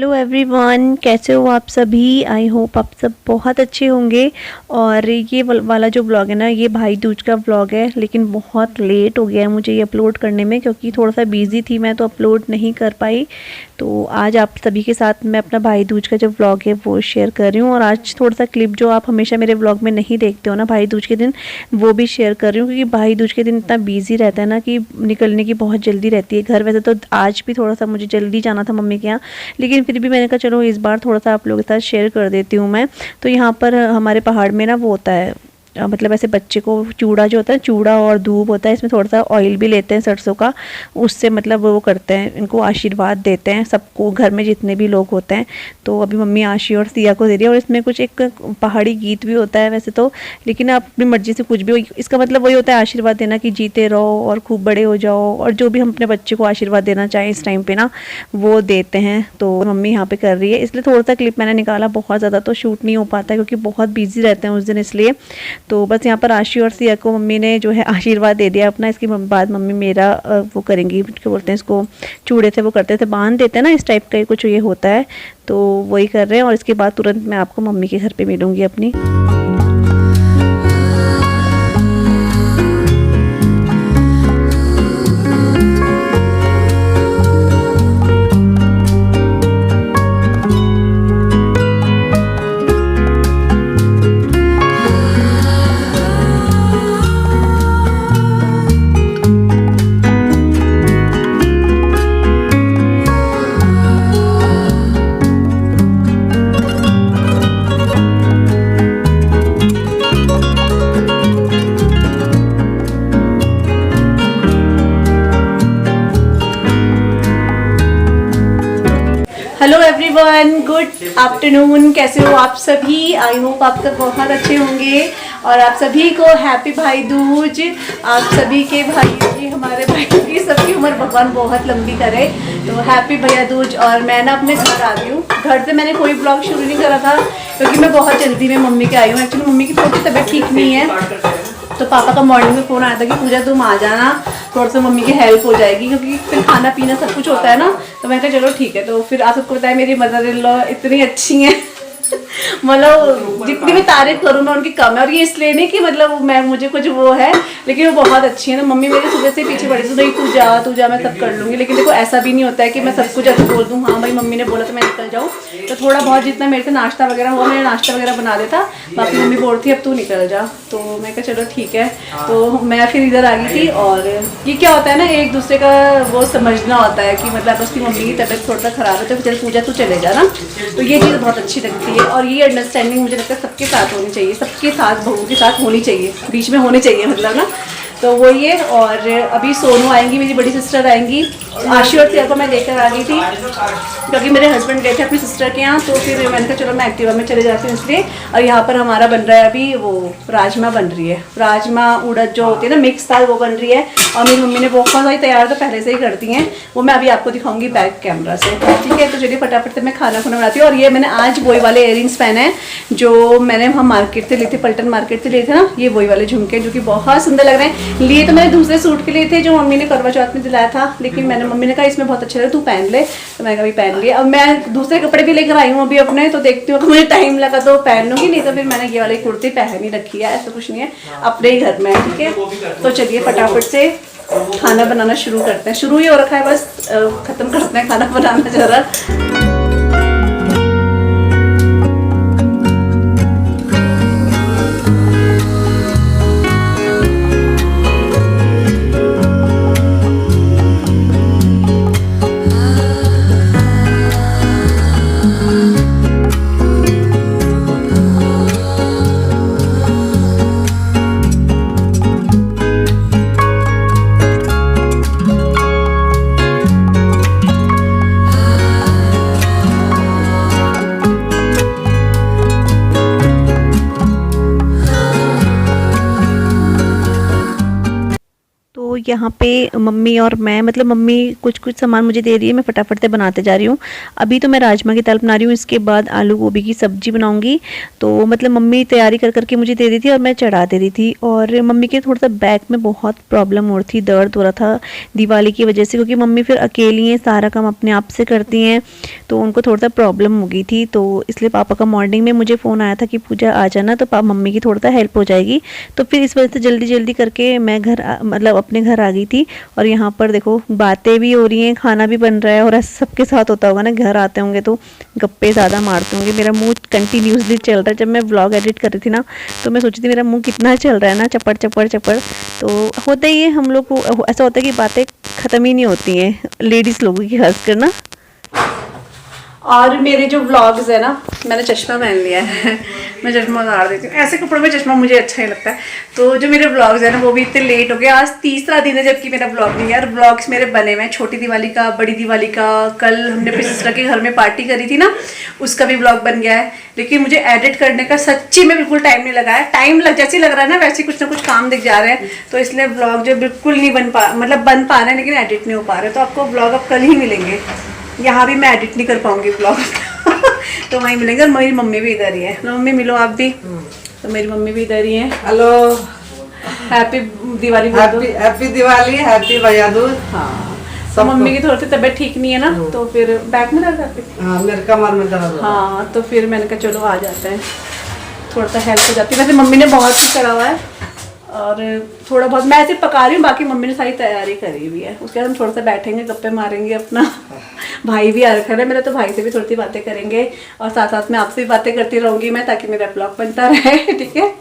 Hello everyone, कैसे हो आप सभी। आई होप आप सब बहुत अच्छे होंगे। और ये वाला जो ब्लॉग है ना, ये भाई दूज का ब्लॉग है, लेकिन बहुत लेट हो गया है मुझे ये अपलोड करने में, क्योंकि थोड़ा सा बिज़ी थी मैं, तो अपलोड नहीं कर पाई। तो आज आप सभी के साथ मैं अपना भाई दूज का जो ब्लॉग है वो शेयर कर रही हूँ। और आज थोड़ा सा क्लिप जो आप हमेशा मेरे ब्लॉग में नहीं देखते हो ना भाई दूज के दिन, वो भी शेयर कर रही हूँ, क्योंकि भाई दूज के दिन इतना बिज़ी रहता है ना कि निकलने की बहुत जल्दी रहती है घर। वैसे तो आज भी थोड़ा सा मुझे जल्दी जाना था मम्मी के यहाँ, लेकिन फिर भी मैंने कहा चलो इस बार थोड़ा सा आप लोगों के साथ शेयर कर देती हूँ मैं। तो यहाँ पर हमारे पहाड़ में ना वो होता है, मतलब ऐसे बच्चे को चूड़ा जो होता है, चूड़ा और धूप होता है, इसमें थोड़ा सा ऑयल भी लेते हैं सरसों का, उससे मतलब वो करते हैं, इनको आशीर्वाद देते हैं सबको, घर में जितने भी लोग होते हैं। तो अभी मम्मी आशी और सिया को दे रही है, और इसमें कुछ एक पहाड़ी गीत भी होता है वैसे तो, लेकिन आप अपनी मर्जी से कुछ भी हो, इसका मतलब वही होता है आशीर्वाद देना कि जीते रहो और खूब बड़े हो जाओ, और जो भी हम अपने बच्चे को आशीर्वाद देना चाहें इस टाइम पे ना, वो देते हैं। तो मम्मी यहाँ पे कर रही है, इसलिए थोड़ा सा क्लिप मैंने निकाला, बहुत ज़्यादा तो शूट नहीं हो पाता है क्योंकि बहुत बिजी रहते हैं उस दिन, इसलिए। तो बस यहाँ पर आशी और सिया को मम्मी ने जो है आशीर्वाद दे दिया अपना। इसके बाद मम्मी मेरा वो करेंगी, क्या बोलते हैं इसको, चूड़े से वो करते थे, बांध देते हैं ना, इस टाइप का कुछ ये होता है, तो वही कर रहे हैं। और इसके बाद तुरंत मैं आपको मम्मी के घर पे मिलूँगी अपनी। हेलो एवरीवन, गुड आफ्टरनून, कैसे हो आप सभी। आई होप आप सब बहुत अच्छे होंगे, और आप सभी को हैप्पी भाई दूज। आप सभी के भाई की, हमारे भाई की, सबकी उम्र भगवान बहुत लंबी करे, तो हैप्पी भैया दूज। और मैं ना अपने घर आ गई हूँ। घर से मैंने कोई ब्लॉग शुरू नहीं करा था क्योंकि मैं बहुत जल्दी में मम्मी के आई हूँ। एक्चुअली मम्मी की थोड़ी तबीयत ठीक नहीं है, तो पापा का मॉर्निंग में फ़ोन आया था कि पूजा तुम आ जाना, थोड़ा सा मम्मी की हेल्प हो जाएगी, क्योंकि फिर खाना पीना सब कुछ होता है ना। तो मैं कहा चलो ठीक है। तो फिर आप सबको बताया मेरी मदर इन लॉ इतनी अच्छी हैं मतलब जितनी भी तारीफ करूँ मैं उनकी कम है। और ये इसलिए नहीं कि मतलब मैं मुझे कुछ वो है, लेकिन वो बहुत अच्छी है ना। मम्मी मेरे सुबह से पीछे पड़ी थी, नहीं तू जा मैं सब कर लूँगी। लेकिन देखो ऐसा भी नहीं होता है कि मैं सब कुछ ऐसे बोल दूँ, हाँ भाई मम्मी ने बोला तो मैं निकल जाऊँ। तो थोड़ा बहुत जितना मेरे से नाश्ता वगैरह हुआ, मैंने नाश्ता वगैरह बना देता, बाकी मम्मी बोल रही अब तू निकल जा। तो मैं कहा चलो ठीक है। तो मैं फिर इधर आ गई थी। और ये क्या होता है ना, एक दूसरे का वो समझना होता है कि मतलब उसकी मम्मी की तबीयत थोड़ा सा ख़राब है तो चल पूजा तू चले जा ना। तो ये चीज़ बहुत अच्छी लगती है, और ये अंडरस्टैंडिंग मुझे लगता है सबके साथ होनी चाहिए, सबके साथ बहू के साथ होनी चाहिए, बीच में होनी चाहिए मतलब ना। तो वो ये। और अभी सोनू आएंगी, मेरी बड़ी सिस्टर आएंगी। आशी और सिया को मैं लेकर आ गई थी क्योंकि मेरे हस्बैंड गए थे अपनी सिस्टर के यहाँ, तो फिर मैंने कहा चलो मैं एक्टिवा में चले जाती हूँ इसलिए। और यहाँ पर हमारा बन रहा है अभी वो राजमा बन रही है, राजमा उड़द जो होती है ना, मिक्स दाल, वो बन रही है। और मेरी मम्मी ने बहुत सारी तैयार तो पहले से ही कर दी हैं, वो मैं अभी आपको दिखाऊंगी बैक कैमरा से, ठीक है। तो चलिए फटाफट से मैं खाना बनाती हूँ। और ये मैंने आज वही वाले इयररिंग्स पहने हैं जो मैंने वहाँ मार्केट से लिए थे, पल्टन मार्केट से लिए थे ना, ये वही वाले झुमके जो कि बहुत सुंदर लग रहे हैं। लिए तो मैंने दूसरे सूट के लिए थे जो मम्मी ने करवा चौथ में दिलाया था, लेकिन मैंने मम्मी ने कहा इसमें बहुत अच्छा लगा, तू पहन ले, तो मैं कभी पहन लिया। अब मैं दूसरे कपड़े भी लेकर आई हूँ अभी अपने, तो देखती हूँ मुझे टाइम लगा तो पहन लूँगी, नहीं तो फिर मैंने ये वाली कुर्ती पहन ही रखी है, ऐसा कुछ नहीं है, अपने ही घर में, ठीक है। तो चलिए फटाफट से खाना बनाना शुरू करते हैं। शुरू ही हो रखा है, बस ख़त्म करते हैं खाना बनाना ज़रा। तो यहाँ पे मम्मी और मैं, मतलब मम्मी कुछ कुछ सामान मुझे दे रही है, मैं फटाफट से बनाते जा रही हूँ। अभी तो मैं राजमा की दाल बना रही हूँ, इसके बाद आलू गोभी की सब्जी बनाऊँगी। तो मतलब मम्मी तैयारी कर करके मुझे दे दी थी और मैं चढ़ा दे रही थी। और मम्मी के थोड़ा सा बैक में बहुत प्रॉब्लम हो रही थी, दर्द हो रहा था दिवाली की वजह से, क्योंकि मम्मी फिर अकेली हैं, सारा काम अपने आप से करती हैं, तो उनको थोड़ा सा प्रॉब्लम हो गई थी। तो इसलिए पापा का मॉर्निंग में मुझे फ़ोन आया था कि पूजा आ जाना, तो मम्मी की थोड़ा सा हेल्प हो जाएगी। तो फिर इस वजह से जल्दी जल्दी करके मैं मतलब अपने घर आ गई थी। और यहाँ पर देखो बातें भी हो रही हैं, खाना भी बन रहा है, और ऐसा सबके साथ होता होगा ना, घर आते होंगे तो गप्पे ज़्यादा मारते होंगे। मेरा मुंह कंटिन्यूसली चल रहा है। जब मैं व्लॉग एडिट कर रही थी ना, तो मैं सोची थी मेरा मुंह कितना चल रहा है ना, चपड़ चपड़ चपड़। तो होता ही है, हम लोग को ऐसा होता है कि बातें ख़त्म ही नहीं होती हैं, लेडीज़ लोगों की खास कर ना। और मेरे जो व्लॉग्स है ना, मैंने चश्मा पहन लिया है मैं चश्मा उतार देती हूँ, ऐसे कपड़ों में चश्मा मुझे अच्छा नहीं लगता है। तो जो मेरे व्लॉग्स है ना, वो भी इतने लेट हो गए। आज तीसरा दिन है जबकि मेरा व्लॉग नहीं है। और व्लॉग्स मेरे बने हुए हैं, छोटी दिवाली का, बड़ी दिवाली का, कल हमने अपनी सिस्टर के घर में पार्टी करी थी ना, उसका भी व्लॉग बन गया है। लेकिन मुझे एडिट करने का सच्ची में बिल्कुल टाइम नहीं लगा है। टाइम जैसे लग रहा है ना, वैसे कुछ ना कुछ काम दिख जा रहे हैं। तो इसलिए व्लॉग जो बिल्कुल नहीं बन पा रहे हैं, लेकिन एडिट नहीं हो पा रहे। तो आपको व्लॉग अब कल ही मिलेंगे। यहाँ भी मैं एडिट नहीं कर पाऊंगी ब्लॉग तो वहीं मिलेंगे। और मेरी मम्मी भी इधर ही है ना, मम्मी मिलो आप भी। तो मेरी मम्मी भी इधर ही है। Hello, happy Diwali. Happy Diwali, happy भैया दूज। हाँ, तो मम्मी की थोड़ी सी तबीयत ठीक नहीं है ना, तो फिर बैक में दर्द आती है। हाँ, मेरे कमर में दर्द। हाँ, तो फिर मैंने कहा चलो आ जाते हैं, थोड़ा सा हेल्प हो जाती है। वैसे मम्मी ने बहुत कुछ करा हुआ है, और थोड़ा बहुत मैं ऐसे पका रही हूँ, बाकी मम्मी ने सारी तैयारी करी हुई है। उसके बाद हम थोड़ा सा बैठेंगे, गप्पे मारेंगे अपना। भाई भी आ रखा है मेरा, तो भाई से भी थोड़ी सी बातें करेंगे, और साथ साथ में आपसे भी बातें करती रहूँगी मैं, ताकि मेरा ब्लॉग बनता रहे ठीक है।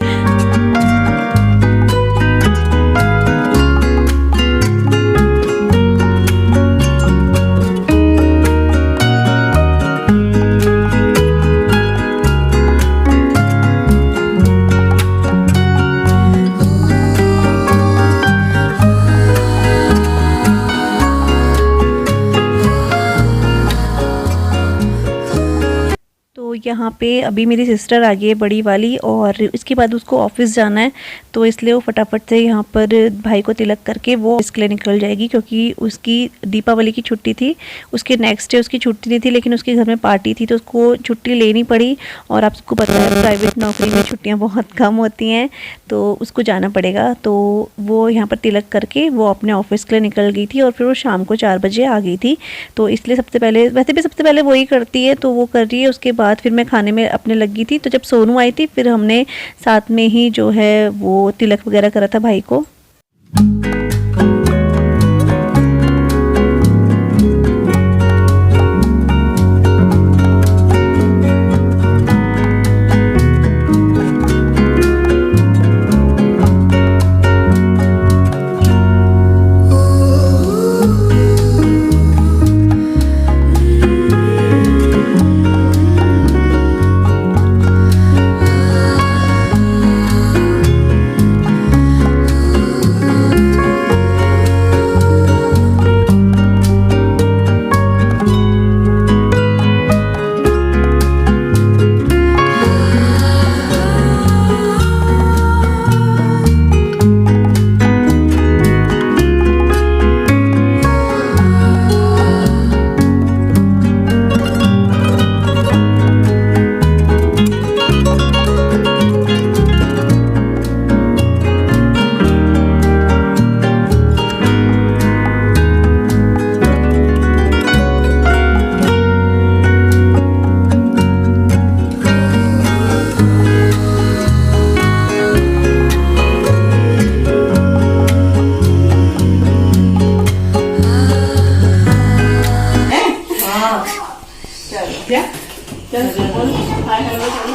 यहाँ पे अभी मेरी सिस्टर आ गई है, बड़ी वाली, और इसके बाद उसको ऑफिस जाना है, तो इसलिए वो फटाफट से यहाँ पर भाई को तिलक करके वो इसके लिए निकल जाएगी, क्योंकि उसकी दीपावली की छुट्टी थी, उसके नेक्स्ट डे उसकी छुट्टी नहीं थी, लेकिन उसके घर में पार्टी थी तो उसको छुट्टी लेनी पड़ी। और आपको पता है प्राइवेट नौकरी में छुट्टियाँ बहुत कम होती हैं, तो उसको जाना पड़ेगा। तो वो यहाँ पर तिलक करके वो अपने ऑफिस के लिए निकल गई थी, और फिर वो शाम को 4 बजे आ गई थी। तो इसलिए सबसे पहले, वैसे भी सबसे पहले वही करती है, तो वो कर रही है। उसके बाद फिर मैं खाने में अपने लगी थी, तो जब सोनू आई थी फिर हमने साथ में ही जो है वो तिलक वगैरह करा था भाई को।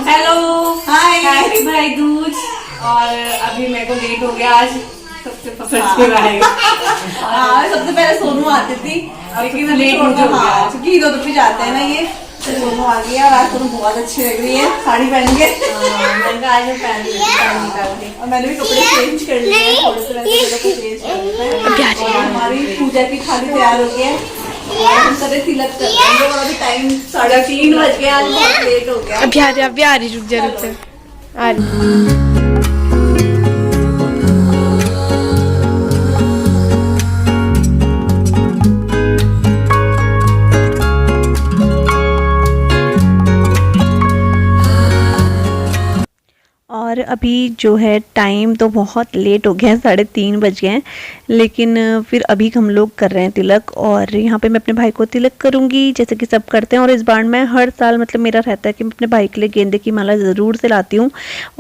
हेलो, हाय, हैप्पी भाई दूज। और अभी मेरे को लेट हो गया आज, सबसे पसंद की भाई। सबसे पहले सोनू आती थी, लेकिन लेट हो गया क्योंकि इधर उधर भी जाते हैं ना ये। सोनू आ गया, और आज सोनू बहुत अच्छी लग रही है साड़ी पहन के। मैंने कहा आज मैं पहन निकाल के, और मैंने भी कपड़े चेंज कर लिए, थोड़े से वैसे चेंज कर लिए। हमारी पूजा की थाली तैयार हो गई है, तिलक कर रहे हैं। और अभी टाइम 3:30 बज गया, आज बहुत लेट हो गया। अभी आ रही, रुक जा आ रही। अभी जो है टाइम तो बहुत लेट हो गया है, 3:30 बज गए हैं, लेकिन फिर अभी हम लोग कर रहे हैं तिलक। और यहाँ पे मैं अपने भाई को तिलक करूँगी जैसे कि सब करते हैं। और इस बार मैं हर साल मतलब मेरा रहता है कि मैं अपने भाई के लिए गेंदे की माला ज़रूर से लाती हूँ।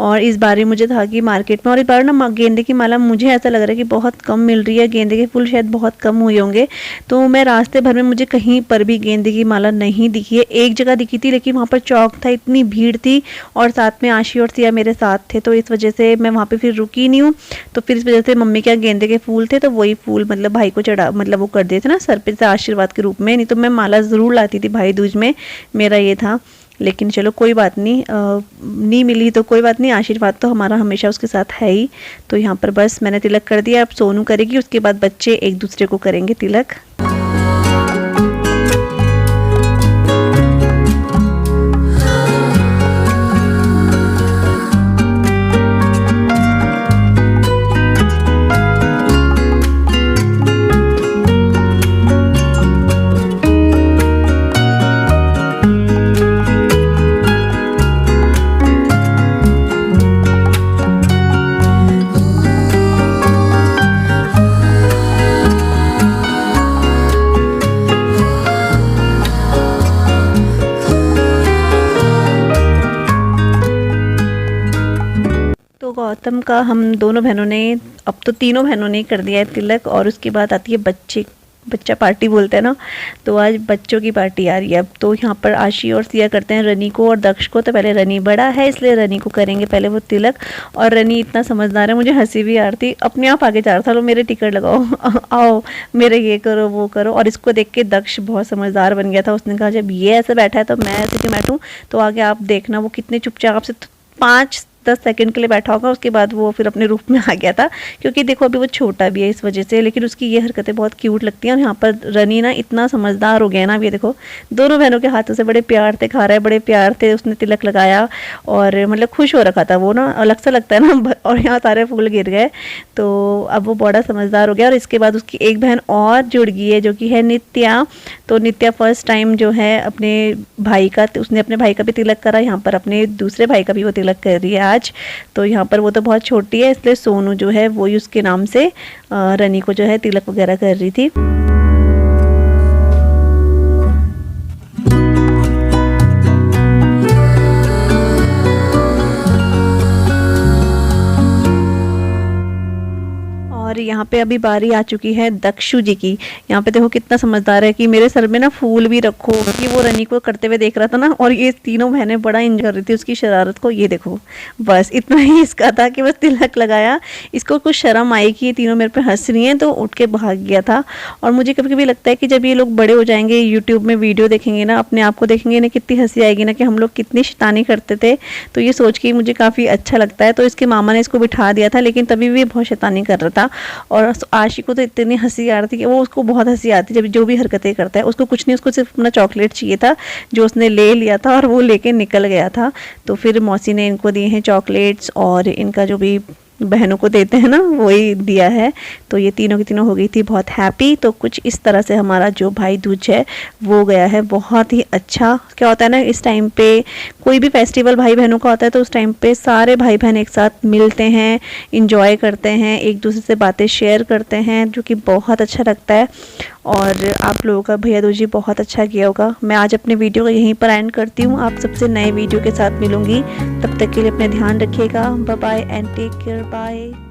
और इस बार ही मुझे था कि मार्केट में, और इस बार ना गेंदे की माला मुझे ऐसा लग रहा है कि बहुत कम मिल रही है, गेंदे के फूल शायद बहुत कम हुए होंगे। तो मैं रास्ते भर में मुझे कहीं पर भी गेंदे की माला नहीं दिखी है। एक जगह दिखी थी लेकिन वहाँ पर चौक था, इतनी भीड़ थी और साथ में आशी और सिया मेरे साथ थे, तो इस वजह से मैं वहाँ पे फिर रुकी नहीं हूँ। तो फिर इस वजह से मम्मी के यहाँ गेंदे के फूल थे तो वही फूल मतलब भाई को चढ़ा, मतलब वो कर दिए थे ना सर पे से आशीर्वाद के रूप में। नहीं तो मैं माला ज़रूर लाती थी भाई दूज में, मेरा ये था। लेकिन चलो कोई बात नहीं, नहीं मिली तो कोई बात नहीं, आशीर्वाद तो हमारा हमेशा उसके साथ है ही। तो यहाँ पर बस मैंने तिलक कर दिया, अब सोनू करेगी, उसके बाद बच्चे एक दूसरे को करेंगे तिलक। तो गौतम का हम दोनों बहनों ने, अब तो तीनों बहनों ने कर दिया है तिलक। और उसके बाद आती है बच्चा पार्टी बोलते हैं ना, तो आज बच्चों की पार्टी आ रही है। अब तो यहाँ पर आशी और सिया करते हैं रनी को और दक्ष को। तो पहले रनी बड़ा है इसलिए रनी को करेंगे पहले वो तिलक। और रनी इतना समझदार है, मुझे हंसी भी आ रही थी, अपने आप आगे जा रहा था, लो मेरे टिकट लगाओ आओ मेरे ये करो वो करो। और इसको देख के दक्ष बहुत समझदार बन गया था, उसने कहा जब ये ऐसे बैठा है तो मैं ऐसे क्यों बैठूँ। तो आगे आप देखना वो कितने चुपचाप से 5-10 सेकंड के लिए बैठा होगा, उसके बाद वो फिर अपने रूप में आ गया था। क्योंकि देखो अभी वो छोटा भी है इस वजह से, लेकिन उसकी ये हरकतें बहुत क्यूट लगती हैं। और यहाँ पर रनी ना इतना समझदार हो गया ना, अब ये देखो दोनों बहनों के हाथों से बड़े प्यार से खा रहा है, बड़े प्यार से उसने तिलक लगाया और मतलब खुश हो रखा था वो ना, अलग सा लगता है ना। और यहाँ सारे फूल गिर गए, तो अब वो बड़ा समझदार हो गया। और इसके बाद उसकी एक बहन और जुड़ गई है जो कि है नित्या। तो नित्या फर्स्ट टाइम जो है अपने भाई का, उसने अपने भाई का भी तिलक करा, यहाँ पर अपने दूसरे भाई का भी वो तिलक कर रही है आज। तो यहाँ पर वो तो बहुत छोटी है इसलिए सोनू जो है वो ही उसके नाम से रनी को जो है तिलक वगैरह कर रही थी। और यहाँ पे अभी बारी आ चुकी है दक्षु जी की। यहाँ पे देखो कितना समझदार है कि मेरे सर में ना फूल भी रखो, कि वो रनी को करते हुए देख रहा था ना। और ये तीनों बहनें बड़ा एंजॉय कर रही थी उसकी शरारत को। ये देखो बस इतना ही इसका था कि बस तिलक लगाया, इसको कुछ शर्म आई कि ये तीनों मेरे पे हंस रही हैं, तो उठ के भाग गया था। और मुझे कभी कभी लगता है कि जब ये लोग बड़े हो जाएंगे, यूट्यूब में वीडियो देखेंगे ना, अपने आप को देखेंगे ना, कितनी हंसी आएगी ना कि हम लोग कितनी शैतानी करते थे। तो ये सोच के मुझे काफ़ी अच्छा लगता है। तो इसके मामा ने इसको बिठा दिया था, लेकिन तभी भी बहुत शैतानी कर रहा था। और आशी को तो इतनी हंसी आ रही थी कि वो, उसको बहुत हंसी आती जब जो भी हरकतें करता है। उसको कुछ नहीं, उसको सिर्फ अपना चॉकलेट चाहिए था जो उसने ले लिया था और वो लेके निकल गया था। तो फिर मौसी ने इनको दिए हैं चॉकलेट्स, और इनका जो भी बहनों को देते हैं ना वही दिया है। तो ये तीनों की तीनों हो गई थी बहुत हैप्पी। तो कुछ इस तरह से हमारा जो भाई दूज है वो गया है बहुत ही अच्छा। क्या होता है ना, इस टाइम पे कोई भी फेस्टिवल भाई बहनों का होता है तो उस टाइम पे सारे भाई बहन एक साथ मिलते हैं, इंजॉय करते हैं, एक दूसरे से बातें शेयर करते हैं, जो कि बहुत अच्छा लगता है। और आप लोगों का भैया दूज बहुत अच्छा किया होगा। मैं आज अपने वीडियो को यहीं पर एंड करती हूँ, आप सबसे नए वीडियो के साथ मिलूंगी। तब तक के लिए अपना ध्यान रखिएगा। Bye bye and take care, bye.